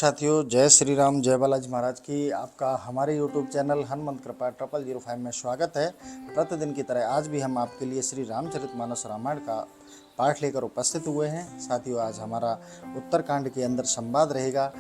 साथियों, जय श्री राम, जय बालाजी महाराज की। आपका हमारे YouTube चैनल हनुमंत कृपा 0005 में स्वागत है। प्रतिदिन की तरह आज भी हम आपके लिए श्री रामचरितमानस रामायण का पाठ लेकर उपस्थित हुए हैं। साथियों, आज हमारा उत्तरकांड के अंदर संवाद रहेगा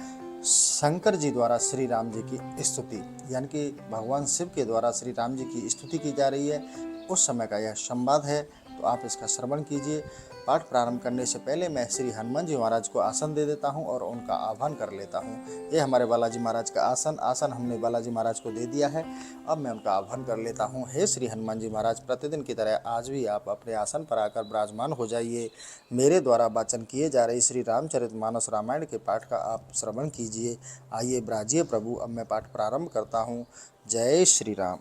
शंकर जी द्वारा श्री राम जी की स्तुति, यानी कि भगवान शिव के द्वारा श्री राम जी की स्तुति की जा रही है। उस समय का यह संवाद है, तो आप इसका श्रवण कीजिए। पाठ प्रारंभ करने से पहले मैं श्री हनुमान जी महाराज को आसन दे देता हूं और उनका आह्वान कर लेता हूं। ये हमारे बालाजी महाराज का आसन हमने बालाजी महाराज को दे दिया है। अब मैं उनका आह्वान कर लेता हूं। हे श्री हनुमान जी महाराज, प्रतिदिन की तरह आज भी आप अपने आसन पर आकर विराजमान हो जाइए। मेरे द्वारा वाचन किए जा रही श्री रामचरितमानस रामायण के पाठ का आप श्रवण कीजिए। आइए ब्राजिए प्रभु। अब मैं पाठ प्रारंभ करता हूँ। जय श्री राम।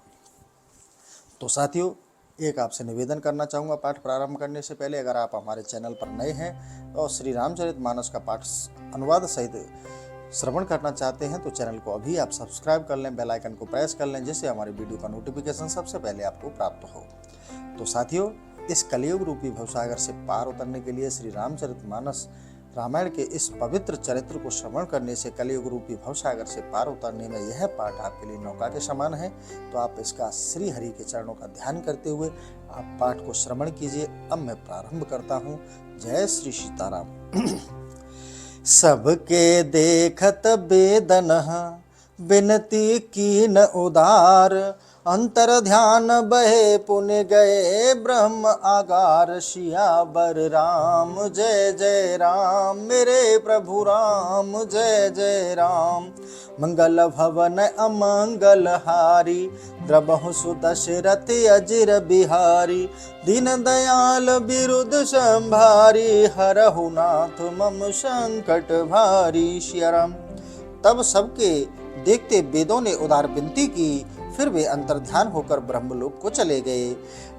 तो साथियों, एक आपसे निवेदन करना चाहूँगा पाठ प्रारंभ करने से पहले, अगर आप हमारे चैनल पर नए हैं और श्री रामचरितमानस का पाठ अनुवाद सहित श्रवण करना चाहते हैं तो चैनल को अभी आप सब्सक्राइब कर लें, बेल आइकन को प्रेस कर लें, जिससे हमारी वीडियो का नोटिफिकेशन सबसे पहले आपको प्राप्त हो। तो साथियों, इस कलियुग रूपी भवसागर से पार उतरने के लिए श्री रामचरितमानस रामायण के इस पवित्र चरित्र को श्रवण करने से कलियुग रूपी भवसागर से पार उतरने में यह पाठ आपके लिए नौका के समान है। तो आप इसका श्री हरि के चरणों का ध्यान करते हुए आप पाठ को श्रवण कीजिए। अब मैं प्रारंभ करता हूँ। जय श्री सीताराम। सबके देखत बेदनह बिनती कीन उदार, अंतर ध्यान बहे पुण्य गए ब्रह्म आगार। सियावर राम जय जय राम, मेरे प्रभु राम जय जय राम। मंगल भवन अमंगल हारी, द्रबहु सुदशरथ अजिर बिहारी। दीन दयाल बिरुद संभारी, हरहु नाथ मम संकट भारी। सिया राम। तब सबके देखते वेदों ने उदार विनती की, फिर वे अंतर्ध्यान होकर ब्रह्मलोक को चले गए।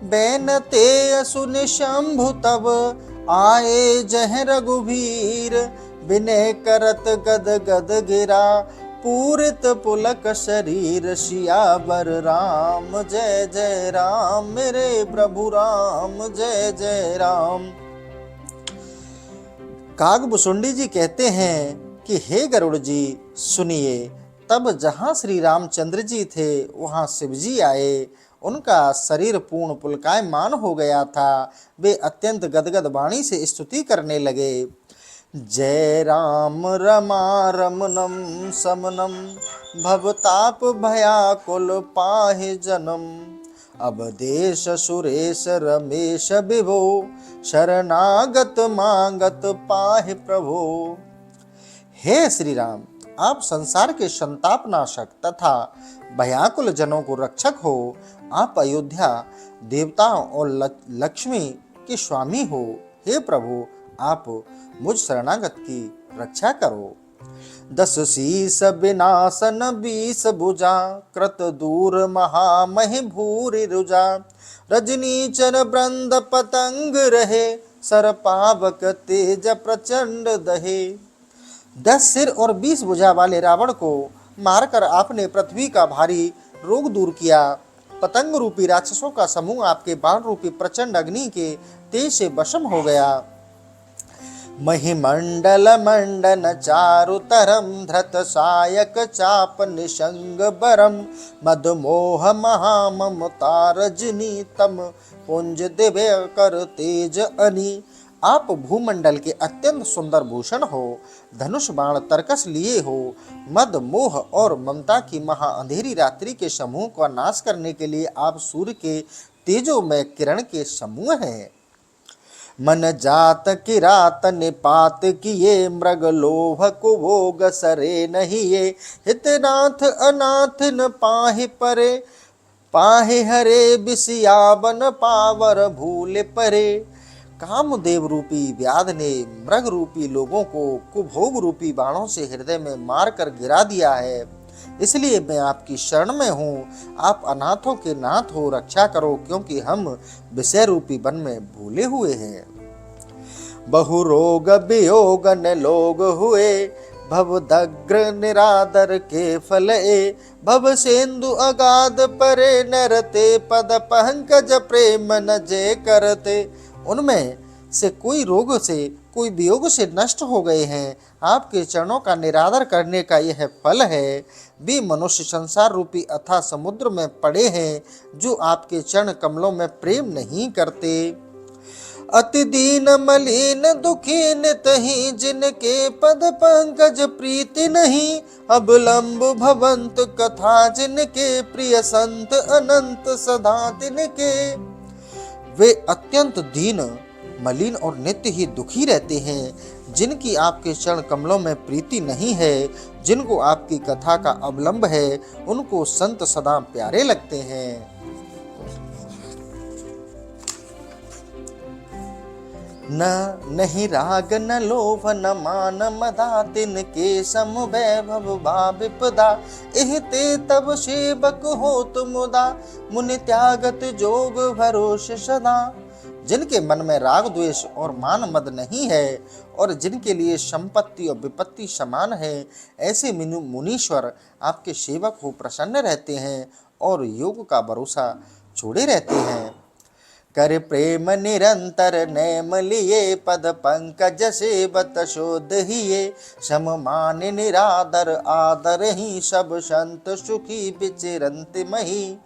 बैनते सुन शंभु तब आए जह रघुवीर, विनय करत गद गद गिरा पूरित पुलक शरीर। सियावर राम जय जय राम, मेरे प्रभु राम जय जय राम। कागभूषुंडी जी कहते हैं कि हे गरुड़ जी सुनिए। तब जहाँ श्री रामचंद्र जी थे वहाँ शिव जी आए। उनका शरीर पूर्ण पुलकायमान हो गया था। वे अत्यंत गदगद वाणी से स्तुति करने लगे। जय राम रमा रमनम समनम, भवताप भयाकुल पाहि जन्म। अब देश सुरेश रमेश विभो, शरणागत मांगत पाहि प्रभो। हे श्री राम, आप संसार के संताप नाशक तथा भयाकुल जनों को रक्षक हो। आप अयोध्या देवताओं और लक्ष्मी के स्वामी हो। हे प्रभु, आप मुझ शरणागत की रक्षा करो। 10 शीस विनाशन 20 भुजा, कृत दूर महामहि भूरि रुजा। रजनीचर वृंद पतंग रहे, सर पावक तेज प्रचंड दहे। 10 सिर और 20 भुजा वाले रावण को मारकर आपने पृथ्वी का भारी रोग दूर किया। पतंग रूपी राक्षसों का समूह आपके बाण रूपी प्रचंड अग्नि के तेज से वशम हो गया। महिमंडल मंडन चारुतरम, धृत सायक चाप निशंग बरम। मदमोह महाममता रजनी, तम पुंज दिव्य कर तेज अनी। आप भूमंडल के अत्यंत सुंदर भूषण हो। धनुष बाण तरकस लिए हो। मद मोह और ममता की महा अंधेरी रात्रि के समूह का नाश करने के लिए आप सूर्य के तेजोमय किरण के समूह हैं। मन जात किरात निपात किए, मृग लोभ कुभोग सरे नहीं ये। हितनाथ अनाथ न पाहि परे, पाहि हरे बिसियाबन पावर भूले परे। कामदेव रूपी व्याध ने मृग रूपी लोगों को कुभोग रूपी बाणों से हृदय में मारकर गिरा दिया है। इसलिए मैं आपकी शरण में हूँ। आप अनाथों के नाथ हो, रक्षा करो, क्योंकि हम विषय रूपी वन में भूले हुए हैं। बहु रोग वियोग न लोग हुए, भव दग्र निरादर के फल ए। भव सेंदु अगाध परे नरते, पद पंकज प्रेम न जे करते। उनमें से, कोई रोग से, कोई वियोग से नष्ट हो गए हैं। आपके चरणों का निरादर करने का यह फल है। वे मनुष्य संसार रूपी अथाह समुद्र में पड़े हैं जो आपके चरण कमलों में प्रेम नहीं करते। अति दीन मलिन दुखी नितहि, जिनके पद पंकज प्रीति नहीं। अवलंब भवंत कथा, जिनके प्रिय संत अनंत सदा तिनके। वे अत्यंत दीन, मलिन और नित्य ही दुखी रहते हैं, जिनकी आपके चरण कमलों में प्रीति नहीं है। जिनको आपकी कथा का अवलंब है, उनको संत सदा प्यारे लगते हैं। न नहीं राग न लोभ न मान मदा, तिनके सम वैभव बा विपदा। एहते तब सेवक होत मुदा, मुनि त्यागत जोग भरोस सदा। जिनके मन में राग द्वेष और मान मद नहीं है और जिनके लिए संपत्ति और विपत्ति समान है, ऐसे मुनीश्वर आपके सेवक हो प्रसन्न रहते हैं और योग का भरोसा छोड़े रहते हैं। कर प्रेम निरंतर नैम लिए, पद पंकज सेवत शोध हिये। सम मान निरादर आदर ही, सब संत सुखी विचरंत मही।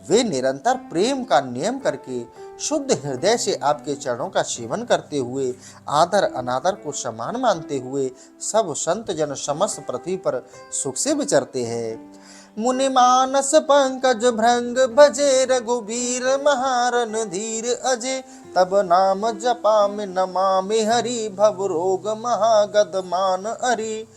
वे निरंतर प्रेम का नियम करके शुद्ध हृदय से आपके चरणों का सेवन करते हुए, आदर अनादर को समान मानते हुए सब संत जन समस्त पृथ्वी पर सुख से विचरते हैं। मुनि मानस पंकज भृंग भजे, रघुबीर महारन धीर अजय। तब नाम जपा में नमामि हरि, भव रोग महागद मान हरि।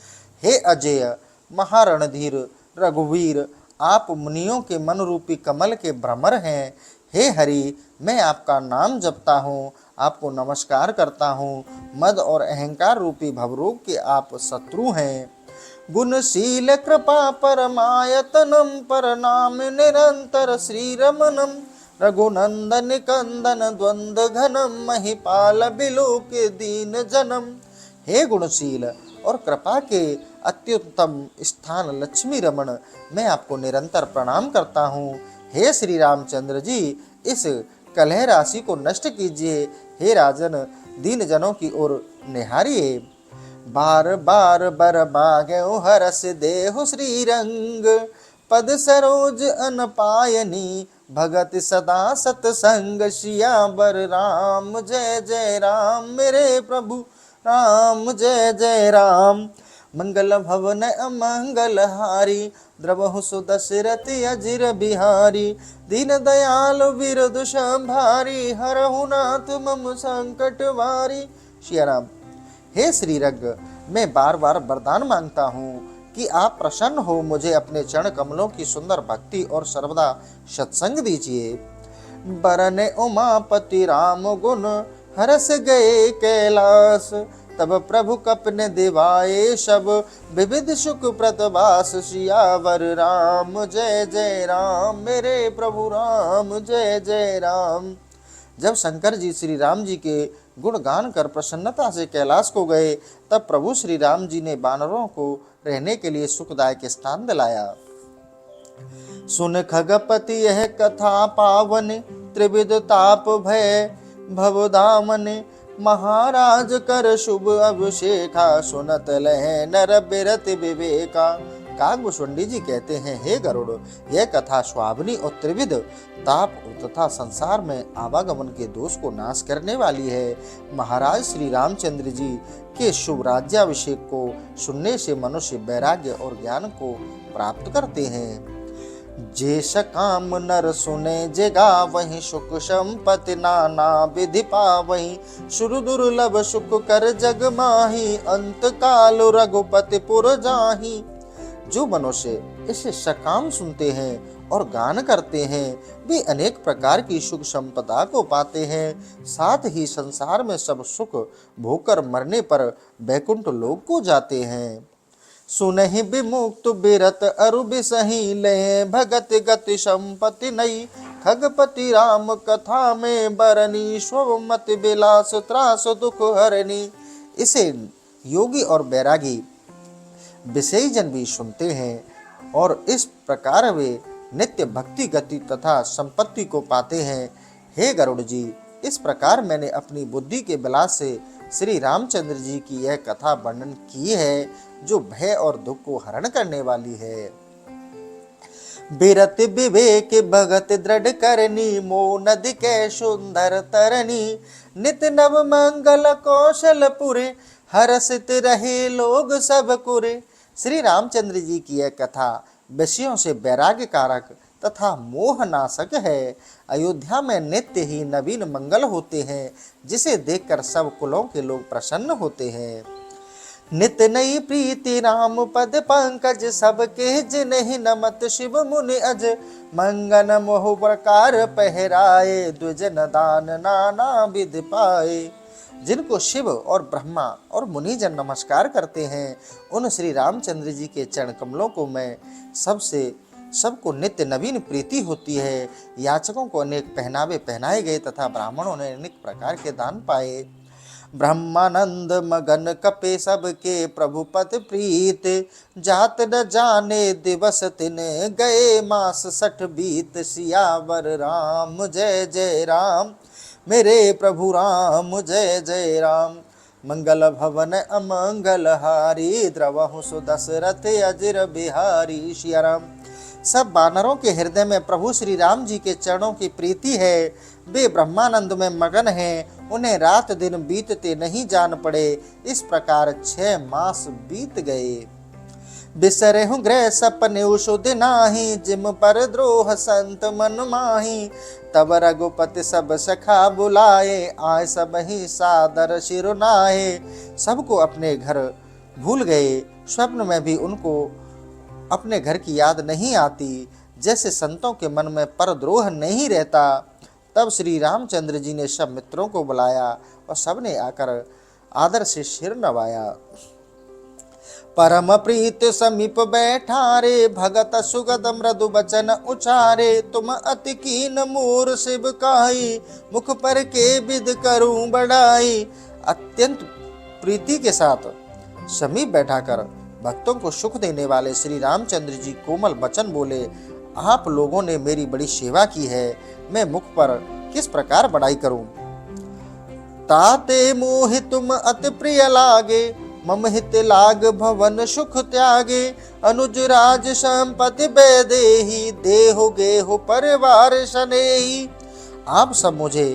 हे अजय महारणधीर रघुवीर, आप मुनियों के मन रूपी कमल के भ्रमर हैं। हे हरि, मैं आपका नाम जपता हूँ, आपको नमस्कार करता हूँ। मद और अहंकार रूपी भवरोग के आप शत्रु हैं। गुणशील कृपा परमायतनम, पर नाम निरंतर श्री रमनम। रघुनंदन कंदन द्वंद्व घनम, महिपाल बिलोक दीन जनम। हे गुणशील और कृपा के अत्युत्तम स्थान लक्ष्मी रमण, मैं आपको निरंतर प्रणाम करता हूँ। हे श्री रामचंद्र जी, इस कलह राशि को नष्ट कीजिए। हे राजन, दीन जनों की ओर निहारिए। बार बार बर मांगेउ हरस देहु श्री रंग, पद सरोज अनपायनी। भगत सदा सतसंग, सियावर राम जय जय राम। मेरे प्रभु राम जय जय राम। मंगल भवन अमंगल हारी, द्रवहु सुदशरथ अजिर बिहारी। दीन दयाल विरधु संभारी, हरहु नाथ मम संकट वारी। श्री राम। हे श्री रंग, मैं बार बार वरदान मांगता हूँ कि आप प्रसन्न हो मुझे अपने चरण कमलों की सुंदर भक्ति और सर्वदा सत्संग दीजिए। बरने उमापति राम गुण, हरस गए कैलास। तब प्रभु कपने दिवाए सब, विविध सुख प्रतवास। सियावर राम जय जय राम, मेरे प्रभु राम जय जय राम। जब शंकर जी श्री राम जी के गुण गान कर प्रसन्नता से कैलाश को गए, तब प्रभु श्री राम जी ने वानरों को रहने के लिए सुखदायक स्थान दिलाया। सुन खगपति यह कथा पावन, त्रिविध ताप भय भवदामन। महाराज कर शुभ अभिषेका, सुनत लह नर बिरत विवेका। कागभूषुंडी जी कहते हैं, हे गरुड़, यह कथा स्वाभनी और त्रिविध ताप तथा संसार में आवागमन के दोष को नाश करने वाली है। महाराज श्री रामचंद्र जी के शुभ राज्याभिषेक को सुनने से मनुष्य वैराग्य और ज्ञान को प्राप्त करते हैं। जेस काम नर सुने जेगा, वही सुख संपत्ति नाना विधि पावही। सुर दुर्लभ सुख कर जग माही, अंत काल रघुपति पुर जाही। जो मनुष्य इसे सकाम सुनते हैं और गान करते हैं, वे अनेक प्रकार की सुख संपदा को पाते हैं। साथ ही संसार में सब सुख भोगकर मरने पर वैकुंठ लोक को जाते हैं। सुनहि विमुक्त बिरत अरु बिसहि, ले भगत गति संपत्ति नई। खगपति राम कथा में बरनी, स्व मत विलास त्रास दुख हरनी। इसे योगी और बैरागी विषयी जन भी सुनते हैं और इस प्रकार वे नित्य भक्ति गति तथा संपत्ति को पाते हैं। हे गरुड़ जी, इस प्रकार मैंने अपनी बुद्धि के विलास से श्री रामचंद्र जी की यह कथा वर्णन की है, जो भय और दुख को हरण करने वाली है। बिरत विवेक भगत दृढ़ करनी, मो नदी के सुंदर तरनी, नित नव मंगल कौशल पुरे, हरसित रहे लोग सब कुरे। श्री रामचंद्र जी की यह कथा विषयों से वैराग्य कारक तथा मोहनाशक है। अयोध्या में नित्य ही नवीन मंगल होते हैं, जिसे देखकर सब कुलों के लोग प्रसन्न होते हैं। नित नई प्रीति राम पद पंकज, सबके जिन्हि नमत शिव मुनि अज, मंगन मोह प्रकार पहराए, द्विजन दान नाना विधि पाए। जिनको शिव और ब्रह्मा और मुनिजन नमस्कार करते हैं, उन श्री रामचंद्र जी के चरण कमलों को मैं सबको नित्य नवीन प्रीति होती है। याचकों को अनेक पहनावे पहनाए गए तथा ब्राह्मणों ने अनेक प्रकार के दान पाए। ब्रह्मानंद मगन कपे सबके, प्रभु पद प्रीत, जात न जाने दिवस तिन, गए मास 60 बीत, सियावर राम जय जय राम, मेरे प्रभु राम जय जय राम। मंगल भवन अमंगल हारी, द्रवहु सुदशरथ अजिर बिहारी। सिया राम। सब वानरों के हृदय में प्रभु श्री राम जी के चरणों की प्रीति है। वे ब्रह्मानंद में मगन हैं, उन्हें रात दिन बीतते नहीं जान पड़े। इस प्रकार 6 मास बीत गए। बिसरे हूँ ग्रह सपने सुध नाही, जिम पर द्रोह संत मन माही, तब रघुपति सब सखा बुलाए, आए सब ही सादर शिरुनाए। सबको अपने घर भूल गए, स्वप्न में भी उनको अपने घर की याद नहीं आती। जैसे संतों के मन में परद्रोह नहीं रहता। तब श्री रामचंद्र जी ने सब मित्रों को बुलाया और सबने आकर आदर से सिर नवाया। परम प्रीत समीप बैठारे, भगत सुगत मृदु बचन उचारे, तुम अति कीन मोर शिव काई, मुख पर के विद करूं बढ़ाई। अत्यंत प्रीति के साथ समीप बैठाकर भक्तों को सुख देने वाले श्री रामचंद्र जी कोमल वचन बोले, आप लोगों ने मेरी बड़ी सेवा की है, मैं मुख पर किस प्रकार बड़ाई करूं। ताते मोहि तुम अति प्रिय लागे, मम हित लाग भवन सुख त्यागे, अनुज राज संपत्ति बेदेही, देहो गेहो परिवार सनेही। आप सब मुझे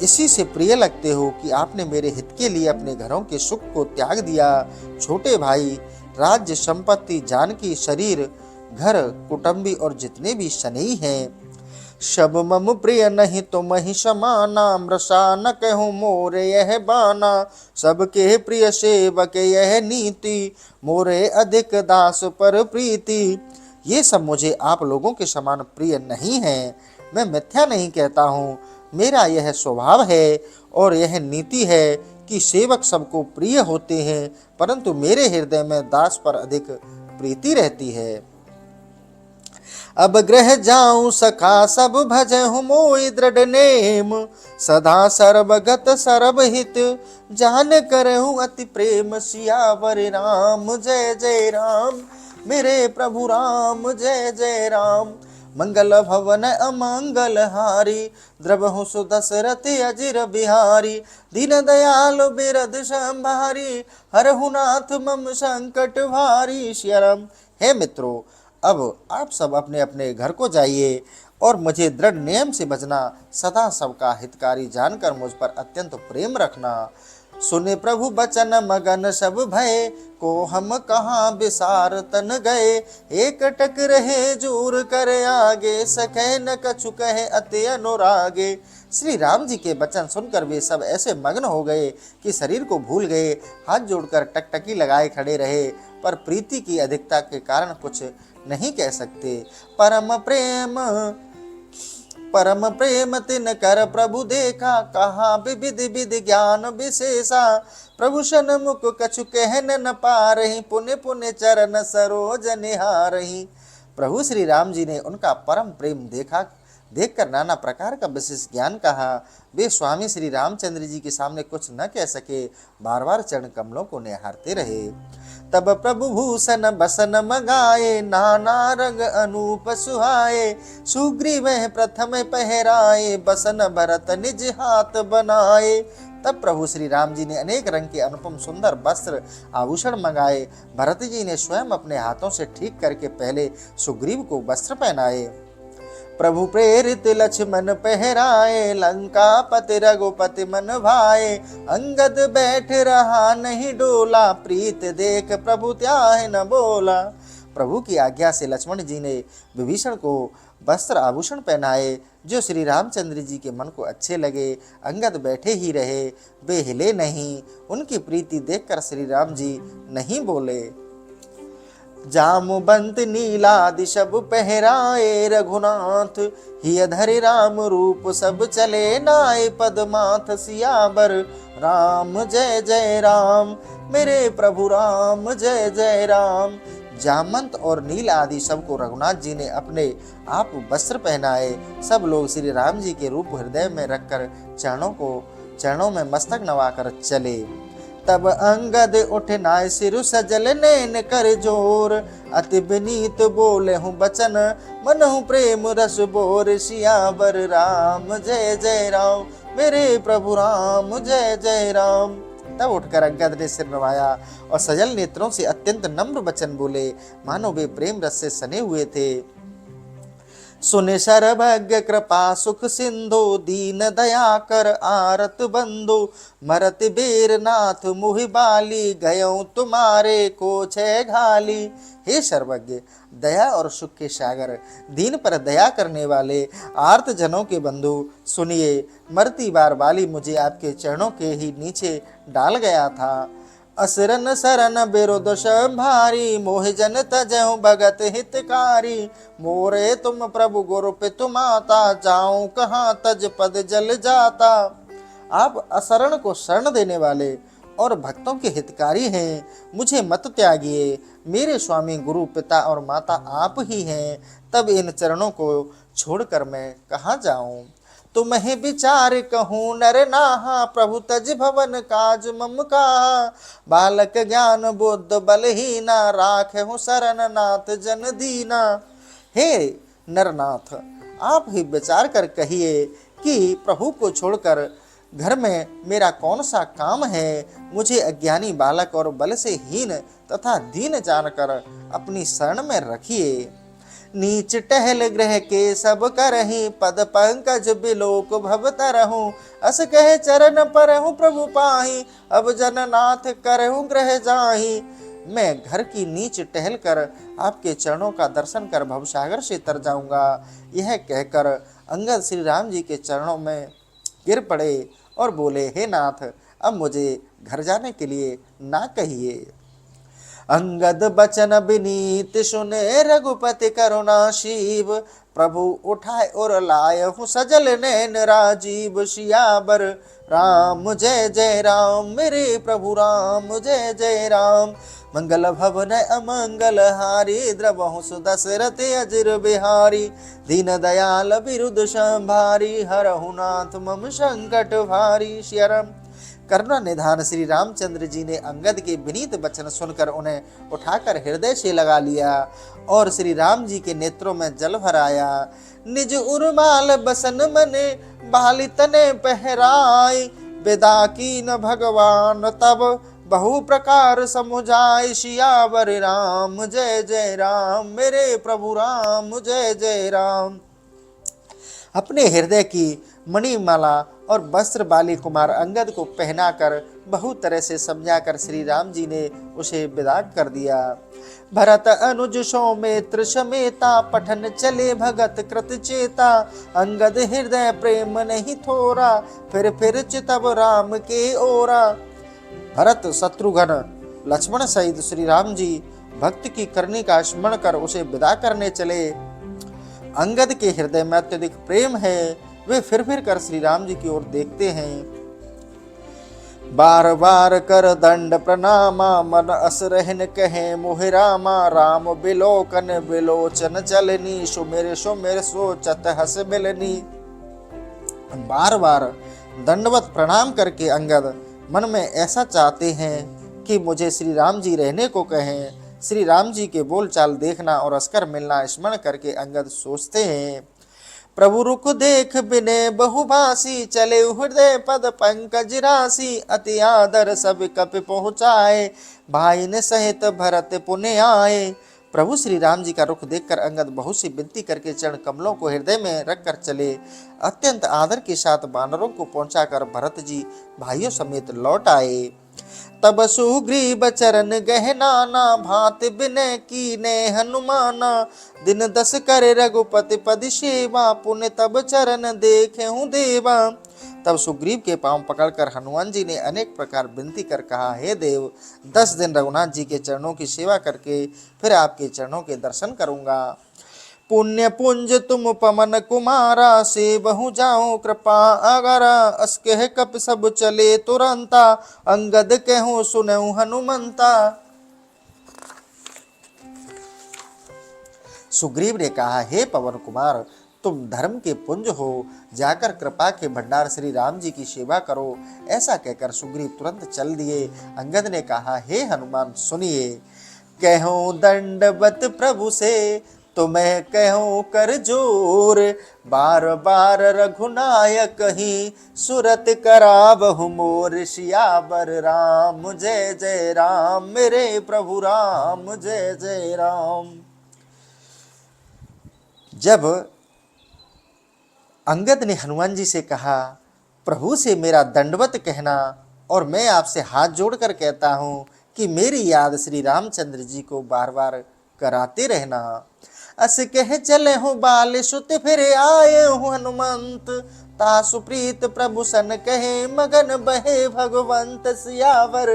इसी से प्रिय लगते हो कि आपने मेरे हित के लिए अपने घरों के सुख को त्याग दिया। छोटे भाई, राज्य संपत्ति, जानकी, शरीर, घर, कुटुंबी और जितने भी स्नेही हैं, सब मम प्रिय नहीं तुम ही समाना, मृषा न कहूँ मोरे यह बाना, सबके प्रिय सेवक यह नीति, मोरे अधिक दास पर प्रीति। ये सब मुझे आप लोगों के समान प्रिय नहीं है। मैं मिथ्या नहीं कहता हूँ, मेरा यह स्वभाव है और यह नीति है कि सेवक सबको प्रिय होते हैं, परंतु मेरे हृदय में दास पर अधिक प्रीति रहती है। अब ग्रह जाऊं सखा सब भजहु मोहि दृढ़ नेम, सदा सर्वगत सर्वहित, जान करहूं अति प्रेम, सियावर राम जय जय राम, मेरे प्रभु राम जय जय राम। मंगल भवन अमंगल हारी, द्रवहु सुदशरथ अजिर बिहारी, दीन दयाल बिरद संभारी, हरहु नाथ मम संकट भारी। सिया राम। हे मित्रों, अब आप सब अपने अपने घर को जाइए और मुझे दृढ़ नियम से बचना, सदा सबका हितकारी जानकर मुझ पर अत्यंत प्रेम रखना। सुने प्रभु बचन मगन सब भय, को हम कहाँ विसार तन गए, एक टक रहे जोर कर आगे, सके न कछु कहे अति अनुरागे। श्री राम जी के वचन सुनकर वे सब ऐसे मग्न हो गए कि शरीर को भूल गए। हाथ जोड़कर टकटकी लगाए खड़े रहे, पर प्रीति की अधिकता के कारण कुछ नहीं कह सकते। परम प्रेम तिन कर प्रभु देखा, कहा विविध विधि ज्ञान विशेषा, प्रभु सन्मुख कछु कहन न पारहि, पुण्य पुण्य चरण सरोज निहारहि। प्रभु श्री राम जी ने उनका परम प्रेम देखकर नाना प्रकार का विशेष ज्ञान कहा। वे स्वामी श्री रामचंद्र जी के सामने कुछ न कह सके, बार बार चरण कमलों को निहारते रहे। तब प्रभु भूषण बसन मगाए, नाना रंग अनूप सुहाए। सुग्रीव प्रथम पहराए, बसन भरत निज हाथ बनाए। तब प्रभु श्री राम जी ने अनेक रंग के अनुपम सुंदर वस्त्र आभूषण मंगाए। भरत जी ने स्वयं अपने हाथों से ठीक करके पहले सुग्रीव को वस्त्र पहनाए। प्रभु प्रेरित लक्ष्मण पहराए, लंका पति रघुपति मन भाए। अंगद बैठ रहा नहीं डोला, प्रीत देख प्रभु त्याह न बोला। प्रभु की आज्ञा से लक्ष्मण जी ने विभीषण को वस्त्र आभूषण पहनाए, जो श्री रामचंद्र जी के मन को अच्छे लगे। अंगद बैठे ही रहे, वे हिले नहीं। उनकी प्रीति देखकर श्री राम जी नहीं बोले। जामुबंत नीलादि सब पहराए, रघुनाथ हिय धरि राम रूप सब चले नाय। पदमाथ सियावर राम जय जय राम, मेरे प्रभु राम जय जय राम। जामंत और नील आदि सबको रघुनाथ जी ने अपने आप वस्त्र पहनाए। सब लोग श्री राम जी के रूप हृदय में रखकर चरणों में मस्तक नवाकर चले। तब अंगद उठ नाय सिरु सजल, नैन कर जोर। अति विनीत बोले हूँ बचन, मनहु प्रेम रस बोर। सियावर राम जय जय राम, मेरे प्रभु राम जय जय राम। तब उठकर अंगद ने सिर नवाया और सजल नेत्रों से अत्यंत नम्र वचन बोले, मानो वे प्रेम रस से सने हुए थे। सुने सर्वज्ञ कृपा सुख सिंधु, दीन दया कर आरत बंधु। मरत बेर नाथ मुहि बाली, गयो तुम्हारे को छे घाली। हे सर्वज्ञ, दया और सुख के सागर, दीन पर दया करने वाले आर्त जनों के बंधु, सुनिए, मरती बार बाली मुझे आपके चरणों के ही नीचे डाल गया था। असरन सरन बिरुद संभारी, मोहि जन तजहु भगत हितकारी। मोरे तुम प्रभु गुरु पितु माता, जाऊं कहाँ तज पद जल जाता। आप असरण को शरण देने वाले और भक्तों के हितकारी हैं, मुझे मत त्यागिए। मेरे स्वामी गुरु पिता और माता आप ही हैं, तब इन चरणों को छोड़कर मैं कहाँ जाऊं। तुम्हें विचार कहूँ नर नाहा, प्रभु तज भवन काज मम कहा। बालक ज्ञान बुद्ध बलहीना, राखे हूँ शरण नाथ जन दीना। हे नरनाथ, आप ही विचार कर कहिए कि प्रभु को छोड़कर घर में मेरा कौन सा काम है। मुझे अज्ञानी बालक और बल से हीन तथा दीन जानकर अपनी शरण में रखिए। नीच टहल ग्रह के सब करहीं, पद पंकज बिलोक भव तरहूं। अस कहे चरण परहूं प्रभु पाही, अब जननाथ करहूं ग्रह जाही। मैं घर की नीच टहल कर आपके चरणों का दर्शन कर भवसागर से तर जाऊंगा। यह कहकर अंगद श्री राम जी के चरणों में गिर पड़े और बोले, हे नाथ, अब मुझे घर जाने के लिए ना कहिए। अंगद बचन विनीत सुने, रघुपति करुणाशीव। प्रभु उठाए और लाए हूँ सजल नैन राजीव। सियावर राम जय जय राम, मेरे प्रभु राम जय जय राम। मंगल भवन अमंगल हारी, द्रवहु सुदशरथ अजिर बिहारी। दीन दयाल बिरुद संभारी, हरहु नाथ मम संकट भारी। श्रीराम। करुणा निधान श्री रामचंद्र जी ने अंगद के विनीत वचन सुनकर उन्हें उठाकर हृदय से लगा लिया और श्री राम जी के नेत्रों में जल भराया। निज उर्माल बसन मने, बाली तने पहराय। विदा की न भगवान तब, बहु प्रकार समुझाय। सियावर राम जय जय राम, मेरे प्रभु राम जय जय राम। अपने हृदय की मणिमाला और वस्त्र बाली कुमार अंगद को पहनाकर बहु तरह से समझाकर श्री राम जी ने उसे विदा कर दिया। भरत अनुज सौमित्र समेता, पठन चले भगत कृत चेता। अंगद हृदय प्रेम नहीं थोरा, फिर चितव राम के ओरा। भरत शत्रुघ्न लक्ष्मण सहित श्री राम जी भक्त की करनी का स्मरण कर उसे विदा करने चले। अंगद के हृदय में अत्यधिक प्रेम है, वे फिर कर श्री राम जी की ओर देखते हैं। बार बार कर दंड प्रणामा, मन अस रहन कहे मोहि रामा। राम बिलोकन बिलोचन चलनी, सुमेर सोचत हस मिलनी। बार बार दंडवत प्रणाम करके अंगद मन में ऐसा चाहते हैं कि मुझे श्री राम जी रहने को कहें। श्री राम जी के बोलचाल देखना और अस्कर मिलना स्मरण करके अंगद सोचते हैं, प्रभु रुख देख बिने बहुभाषी, चले हृदय पद पंकज राशि। अति आदर सब कप पहुँचाए, भाई ने सहित भरत पुण्य आए। प्रभु श्री राम जी का रुख देखकर अंगद बहुत सी विनती करके चरण कमलों को हृदय में रखकर चले। अत्यंत आदर के साथ वानरों को पहुंचाकर भरत जी भाइयों समेत लौट आए। तब सुग्रीव चरण गहनाना, भांत बिनय कीने हनुमाना। दिन 10 करे रघुपति पद सेवा, पुण्य तब चरण देखे हूँ देवा। तब सुग्रीव के पांव पकड़कर हनुमान जी ने अनेक प्रकार विनती कर कहा, हे देव, 10 दिन रघुनाथ जी के चरणों की सेवा करके फिर आपके चरणों के दर्शन करूंगा। पुण्य पुंज तुम पवन कुमारा, से बहु जाऊं कृपा अगरा। अस कह कप सब चले तुरंता, अंगद कहूं सुनऊं हनुमंता। सुग्रीव ने कहा, हे पवन कुमार, तुम धर्म के पुंज हो, जाकर कृपा के भंडार श्री राम जी की सेवा करो। ऐसा कहकर सुग्रीव तुरंत चल दिए। अंगद ने कहा, हे हनुमान सुनिए, कहूं दंडवत प्रभु से, तुम्हें कहूं कर जोर। बार बार रघुनायक ही, सुरत करावहु मोर। सियावर राम जय जय राम, मेरे प्रभु राम जय जय राम। जब अंगद ने हनुमान जी से कहा, प्रभु से मेरा दंडवत कहना और मैं आपसे हाथ जोड़कर कहता हूँ कि मेरी याद श्री रामचंद्र जी को बार बार कराते रहना। अस कह चले हूँ बाल सुत, फिर आए हूँ हनुमंत। ता सुप्रीत प्रभु सन कहे, मगन बहे भगवंत। सियावर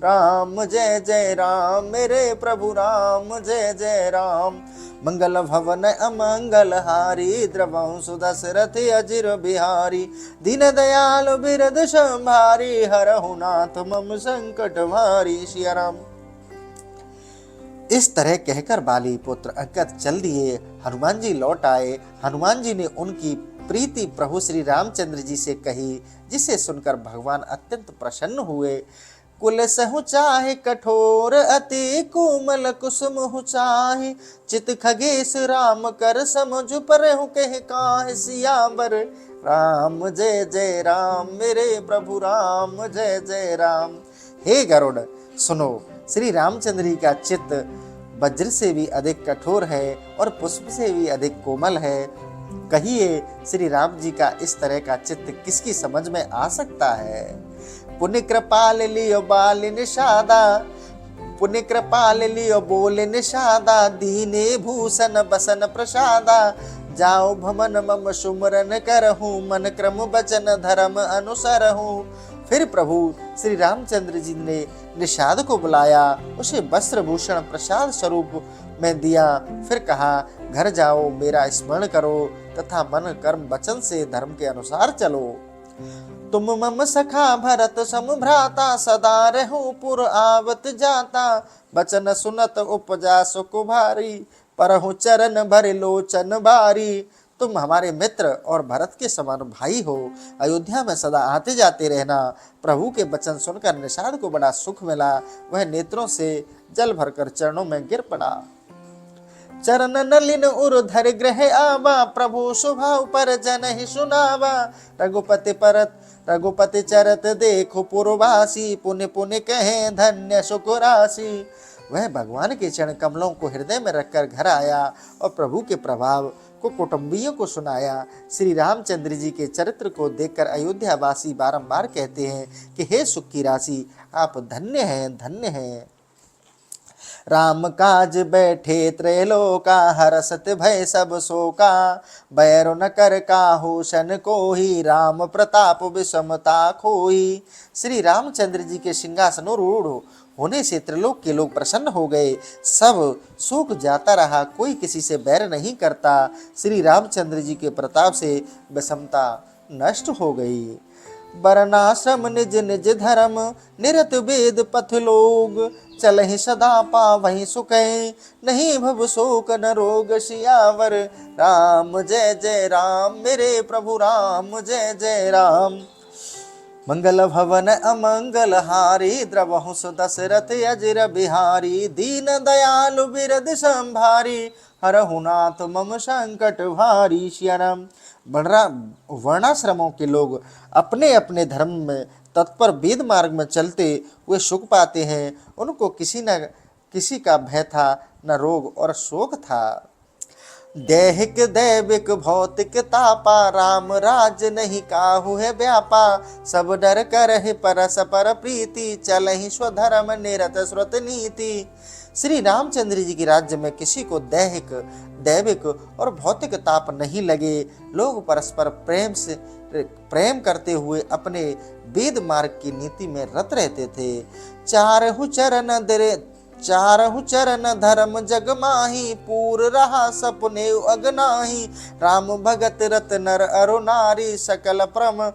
राम जय जय राम, मेरे प्रभु राम जय जय राम। मंगल भवन अमंगल हारी, द्रवंसु दशरथ अजिर बिहारी। दीन दयाल बिरद संभारी, हरहु नाथ मम संकट भारी। सिया राम। इस तरह कहकर बाली पुत्र अंगद चल दिए। हनुमान जी लौट आए। हनुमान जी ने उनकी प्रीति प्रभु श्री रामचंद्र जी से कही, जिसे सुनकर भगवान अत्यंत प्रसन्न हुए। कुल सहु चाहे कठोर अति, कोमल कुसुम हु चाहे। चित खगेश राम कर समझ परहु कह काहे। सियावर राम जय जय राम, मेरे प्रभु राम जय जय राम। हे गरुड़ सुनो, श्री रामचंद्र जी का चित्त वज्र से भी अधिक कठोर है और पुष्प से भी अधिक कोमल है। कहिए श्री राम जी का इस तरह का चित्त किसकी समझ में आ सकता है। पुण्य कृपाल लियो बाल निषादा, पुण्य कृपाल लियो बोल निषादा। दीने भूषण बसन प्रसादा, जाओ भमन मम सुमरन करहूँ। मन क्रम बचन धर्म अनुसरहूँ। फिर प्रभु श्री रामचंद्र जी ने निषाद को बुलाया, उसे वस्त्र भूषण प्रसाद स्वरूप में दिया। फिर कहा, घर जाओ, मेरा स्मरण करो तथा मन कर्म वचन से धर्म के अनुसार चलो। तुम मम सखा भरत सम भ्राता, सदा रहूं पुर आवत जाता। बचन सुनत उपजा सुख भारी, परहु चरण भर लोचन बारी। तुम हमारे मित्र और भरत के समान भाई हो, अयोध्या में सदा आते जाते रहना। प्रभु के वचन सुनकर निषाद को बड़ा सुख मिला। वह नेत्रों से जल भरकर चरणों में गिर पड़ा। चरण नलिन उर्धर ग्रह आवा, प्रभु स्वभाव पर जन ही सुनावा। रघुपति चरत देखो पुरवासी, पुण्य पुण्य कहे धन्य सुख राशि। वह भगवान के चरण कमलों को हृदय में रखकर घर आया और प्रभु के प्रभाव को कुटुंबियों को सुनाया। श्री रामचंद्र जी के चरित्र को देखकर अयोध्यावासी बारंबार कहते हैं कि हे सुख की राशि, आप धन्य हैं, धन्य हैं। राम काज बैठे त्रैलोका, हरसत भय सब शोका। बैर न कर काहू शन कोही, राम प्रताप विषमता खोही। श्री रामचंद्र जी के सिंहासनोरूढ़ होने से त्रिलोक के लोग प्रसन्न हो गए। सब शोक जाता रहा, कोई किसी से बैर नहीं करता। श्री रामचंद्र जी के प्रताप से विषमता नष्ट हो गई। वर्णाश्रम निज निज धर्म, निरत वेद पथ लोग, चलहि सदा पावहि सुख, नहीं भव शोक न रोग। सियावर राम जय जय राम, मेरे प्रभु राम जय जय राम। मंगल भवन अमंगल हारी, द्रवहु दशरथ अजिर बिहारी। दीन दयालु बिरद संभारी, हरहु नाथ मम संकट भारी। सियाराम। वर्णाश्रमों के लोग अपने अपने धर्म में तत्पर वेद मार्ग में चलते हुए सुख पाते हैं। उनको किसी न किसी का भय था, न रोग और शोक था। दैहिक दैविक भौतिक तापा, राम राज नहीं काहू है व्यापा। सब डर कर है परस्पर प्रीति, चलहि स्वधर्म निरत श्रुत नीति। श्री रामचंद्र जी के राज्य में किसी को दैहिक दैविक और भौतिक ताप नहीं लगे। लोग परस्पर प्रेम करते हुए अपने वेद मार्ग की नीति में रत रहते थे। चारहु चरण धर्म जग माही, पूर रहा सपने अगनाही। राम भगत रत नर अरु नारी, सकल परम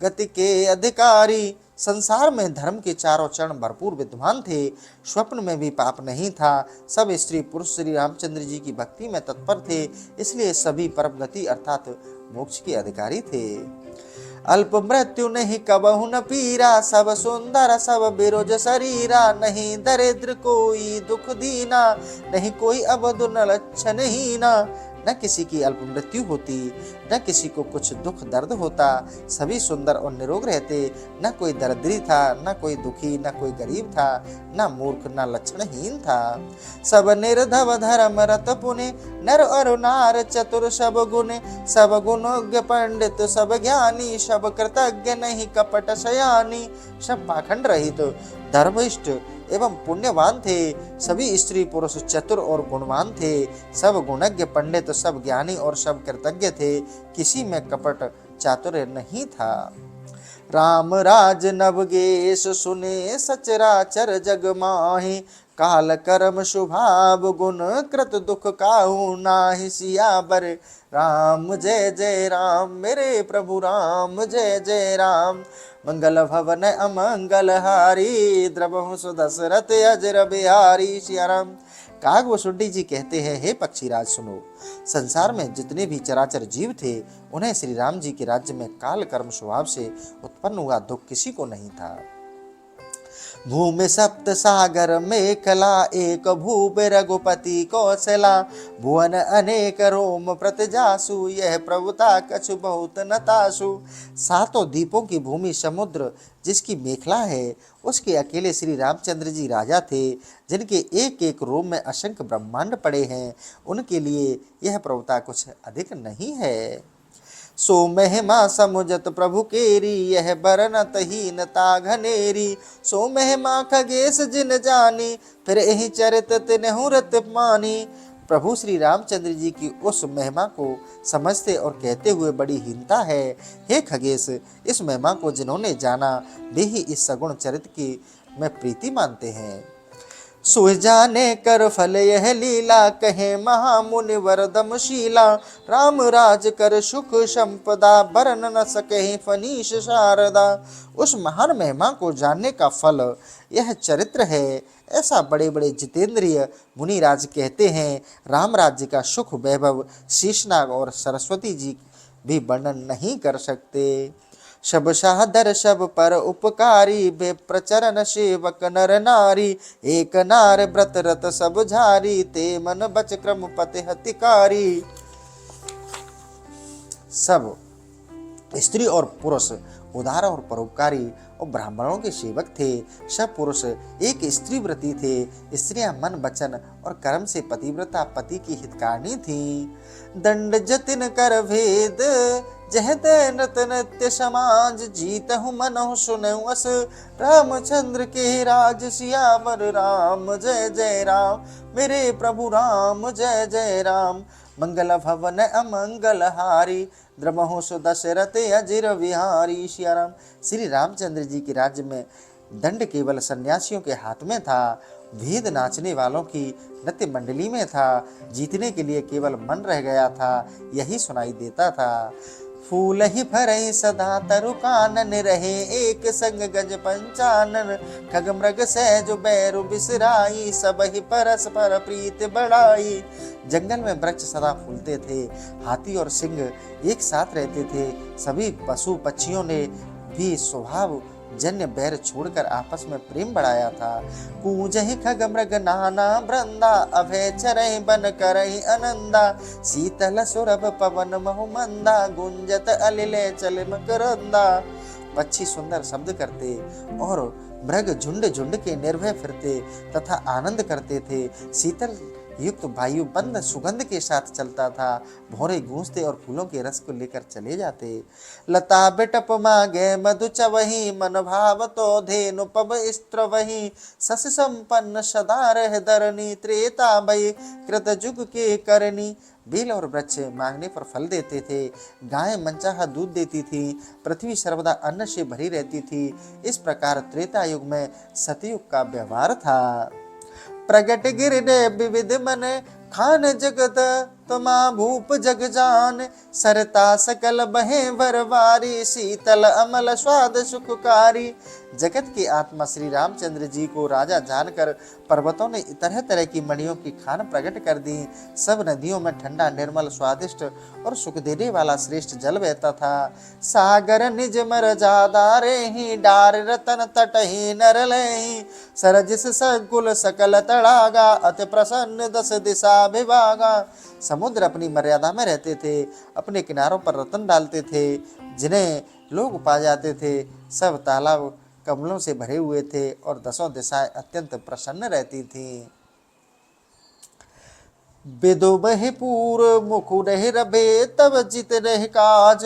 गति के अधिकारी। संसार में धर्म के चारों चरण भरपूर विद्वान थे, स्वप्न में भी पाप नहीं था। सब स्त्री पुरुष श्री रामचंद्र जी की भक्ति में तत्पर थे, इसलिए सभी परम गति अर्थात मोक्ष के अधिकारी थे। अल्प मृत्यु नहीं कबहु न पीरा, सब सुंदर सब बिरोज शरीरा। नहीं दरिद्र कोई दुख दीना, नहीं कोई अबध न लक्षण हीना। न किसी की अल्प मृत्यु होती, न किसी को कुछ दुख दर्द होता। सभी सुंदर और निरोग रहते। न कोई दरिद्री था, न कोई दुखी, न कोई गरीब था, न मूर्ख, न लक्षणहीन था। सब निर्धव धर्म रत पुने, नर और नार चतुर सब गुण। सब गुणज्ञ पंडित सब ज्ञानी, सब कृतज्ञ नहीं कपट शयानी। सब पाखंड रहित धर्मिष्ठ एवं पुण्यवान थे। सभी स्त्री पुरुष चतुर और गुणवान थे। सब गुणज्ञ पंडित, सब ज्ञानी और सब कृतज्ञ थे। किसी में कपट चातुर्य नहीं था। राम राज नवगेश सुने, सचराचर जग माहि। काल कर्म शुभाव गुण, कृत दुख काहू नाहि। सियावर राम जय जय राम, मेरे प्रभु राम जय जय राम। मंगल भवन अमंगल हारी, द्रवहु दशरथ अजर बिहारी। सियाराम। काग वसुंडी जी कहते हैं, हे पक्षीराज सुनो, संसार में जितने भी चराचर जीव थे, उन्हें श्री राम जी के राज्य में काल कर्म स्वभाव से उत्पन्न हुआ दुख किसी को नहीं था। भूमि सप्त सागर मेखला, एक भूप रघुपति कौशला। भुवन अनेक रोम प्रतिजासु, यह प्रभुता कछु बहुत न तासु। सातों द्वीपों की भूमि समुद्र जिसकी मेखला है, उसके अकेले श्री रामचंद्र जी राजा थे। जिनके एक एक रोम में असंख्य ब्रह्मांड पड़े हैं, उनके लिए यह प्रभुता कुछ अधिक नहीं है। सो महिमा समुझत प्रभु केरी, यह बरनत हीनता घनेरी। सो महिमा खगेश जिन जानी, फिर यही चरित तिनहु रत मानी। प्रभु श्री रामचंद्र जी की उस महिमा को समझते और कहते हुए बड़ी हीनता है। हे खगेश, इस महिमा को जिन्होंने जाना, वे ही इस सगुण चरित्र की में प्रीति मानते हैं। सुह जाने कर फल यह लीला, कहे महामुनि वरदमशीला। राम राज कर सुख संपदा, बरन न सके फनीश शारदा। उस महान महिमा को जानने का फल यह चरित्र है, ऐसा बड़े बड़े जितेंद्रिय मुनिराज कहते हैं। राम राज्य का सुख वैभव शीशनाग और सरस्वती जी भी वर्णन नहीं कर सकते। शब सादर सब पर उपकारी, बे प्रचरण सेवक नर नारी। एक नार व्रत रत सब झारी, ते मन बच क्रम पति हतिकारी। सब स्त्री और पुरुष उदार और परोपकारी और ब्राह्मणों के सेवक थे। सब पुरुष एक स्त्री व्रती थे। स्त्रियां मन वचन और कर्म से पतिव्रता, पति की हितकारिणी थी। दंड जतिन कर भेद, जहत नृत नृत्य समाज। जीतहु मनहु सुनहु अस, रामचंद्र के राज। सियावर राम जय जय राम, मेरे प्रभु राम जय जय राम। मंगल भवन अमंगल हारी, द्रमहु दशरथ अजिर विहारी। सियाराम। श्री रामचंद्र जी के राज्य में दंड केवल सन्यासियों के हाथ में था। भेद नाचने वालों की नृत्य मंडली में था। जीतने के लिए केवल मन रह गया था, यही सुनाई देता था। फूल ही भरई सदा तरु कानन रहे, एक संग गज पंचानन, खग मृग सहज बैरु बिसराई, सब ही परस्पर प्रीत बढ़ाई। जंगल में वृक्ष सदा फूलते थे, हाथी और सिंह एक साथ रहते थे। सभी पशु पक्षियों ने भी स्वभाव जन्य बैर छोड़कर आपस में प्रेम बढ़ाया था। कूजहि खग मृग नाना वृंदा, अभय चरहि बन करहि आनंदा, शीतल सुरभ पवन महु मंदा, गुंजत अलिले चल मकरंदा। पक्षी सुंदर शब्द करते और मृग झुंड झुंड के निर्भय फिरते तथा आनंद करते थे। शीतल युक्त वायु बंद सुगंध के साथ चलता था। भौरे गूंजते और फूलों के रस को लेकर चले जाते। लता बिटप मागे मधु चवही, मन भाव तो धेनु पब स्त्र वही, सस संपन्न सदा रह धरनी, त्रेता भई कृत जुग के करनी। बेल और वृक्ष मांगने पर फल देते थे, गाय मनचाहा दूध देती थी, पृथ्वी सर्वदा अन्न से भरी रहती थी। इस प्रकार त्रेता युग में सतयुग का व्यवहार था। प्रगट गिरने विविध मन, खान जगत तमा भूप जग जान, सरता सकल बहे वरवारी, शीतल अमल स्वाद सुखकारी। जगत के आत्मा श्री रामचंद्र जी को राजा जानकर पर्वतों ने तरह तरह की मणियों की खान प्रकट कर दी। सब नदियों में ठंडा निर्मल स्वादिष्ट और सुख देने वाला श्रेष्ठ जल बहता था। सागर निज मर जादारे ही, डार रतन तट ही नर लही, सरजिस सकुल सकल तड़ागा, अति प्रसन्न दस दिशा विभागा। समुद्र अपनी मर्यादा में रहते थे, अपने किनारों पर रतन डालते थे जिन्हें लोग पा जाते थे। सब तालाब कमलों से भरे हुए थे और दसों दिशाएं अत्यंत प्रसन्न रहती थीं। बिदु बहि पूर मुकुर रबे, तब जित रह काज,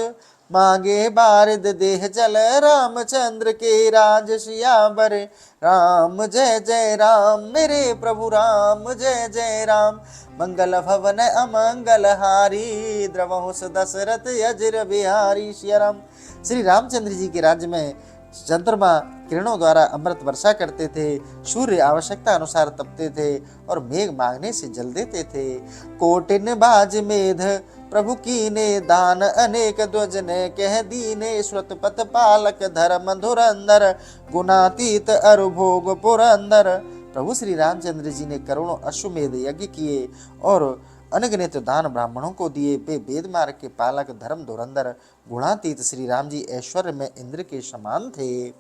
मांगे बारिद देह जल, रामचंद्र के राज सियावर। राम जय जय राम, मेरे प्रभु राम जय जय राम, मंगल भवन अमंगल हारी, द्रवहुस दशरथ अजर बिहारी। सिया राम। श्री रामचंद्र जी के राज्य में चंद्रमा किरणों द्वारा अमृत वर्षा करते थे, सूर्य आवश्यकता अनुसार तपते थे और मेघ मांगने से जल देते थे। कोटिन बाज मेध प्रभु कीने, दान अनेक ध्वज ने कह दीने, श्रुत पथ पालक धर्म धुरंधर, गुणातीत अरु भोग पुरंदर। प्रभु श्री रामचंद्र जी ने करोड़ों अश्वमेध यज्ञ किए और अनगिनत दान ब्राह्मणों को दिए। वे वेद मार्ग के पालक धर्म धुरंधर गुणातीत श्री राम जी ऐश्वर्य में इंद्र के समान थे।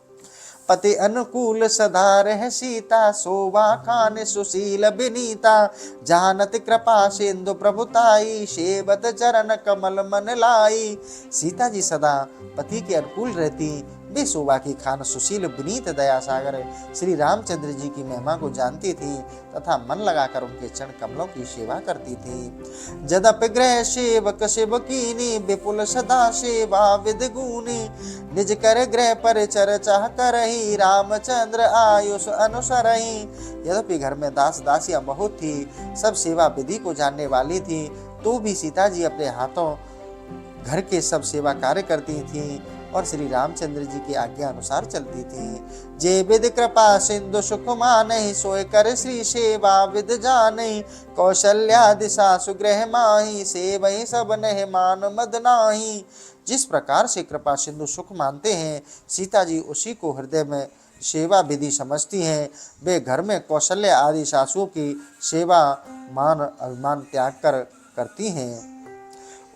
पति अनुकूल सदा रह सीता, शोभा खान सुशील बिनीता, जानत कृपा सिंधु प्रभुताई, सेवत चरण कमल मन लाई। सीता जी सदा पति के अनुकूल रहती, वे शोभा की खान सुशील विनीत दया सागर श्री रामचंद्र जी की महिमा को जानती थी तथा मन लगाकर उनके चरण कमलों की सेवा करती थी। जदप ग्रह सेवक शिव कीनी, विपुल सदा सेवा विद गुनी, निज कर ग्रह पर चर्चा करही, रामचंद्र आयुष अनुसरही। यद्यपि घर में दास दासियां बहुत थी, सब सेवा विधि को जानने वाली थी, तो भी सीता जी अपने हाथों घर के सब सेवा कार्य करती थीं और श्री रामचंद्र जी की आज्ञा अनुसार चलती थी। जे विद कृपा सिंधु सुख मानहि, सोय कर श्री सेवा विद जानि, कौशल्या दिशा सुग्रह माही, सेवहि सब नह मान मद नाही। जिस प्रकार से कृपा सिंधु सुख मानते हैं, सीता जी उसी को हृदय में सेवा विधि समझती हैं। वे घर में कौशल्य आदि सासुओं की सेवा मान अभिमान त्याग कर करती हैं।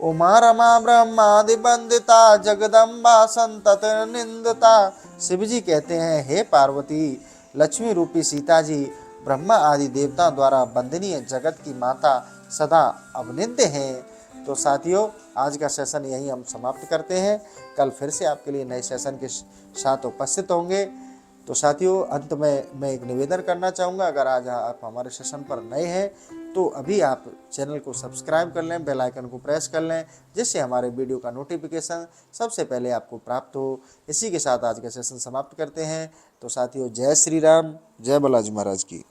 उमा रमा ब्रह्मादि वंदिता, जगदम्बा संतत निंदता। शिव जी कहते हैं, हे पार्वती, लक्ष्मी रूपी सीता जी ब्रह्मा आदि देवताओं द्वारा वंदनीय जगत की माता सदा अवनिंद्य हैं। तो साथियों, आज का सेशन यहीं हम समाप्त करते हैं। कल फिर से आपके लिए नए सेशन के साथ उपस्थित होंगे। तो साथियों, अंत में मैं एक निवेदन करना चाहूँगा, अगर आज आप हमारे सेशन पर नए हैं तो अभी आप चैनल को सब्सक्राइब कर लें, बेल आइकन को प्रेस कर लें, जिससे हमारे वीडियो का नोटिफिकेशन सबसे पहले आपको प्राप्त हो। इसी के साथ आज का सेशन समाप्त करते हैं। तो साथियों, जय श्री राम, जय बालाजी महाराज की।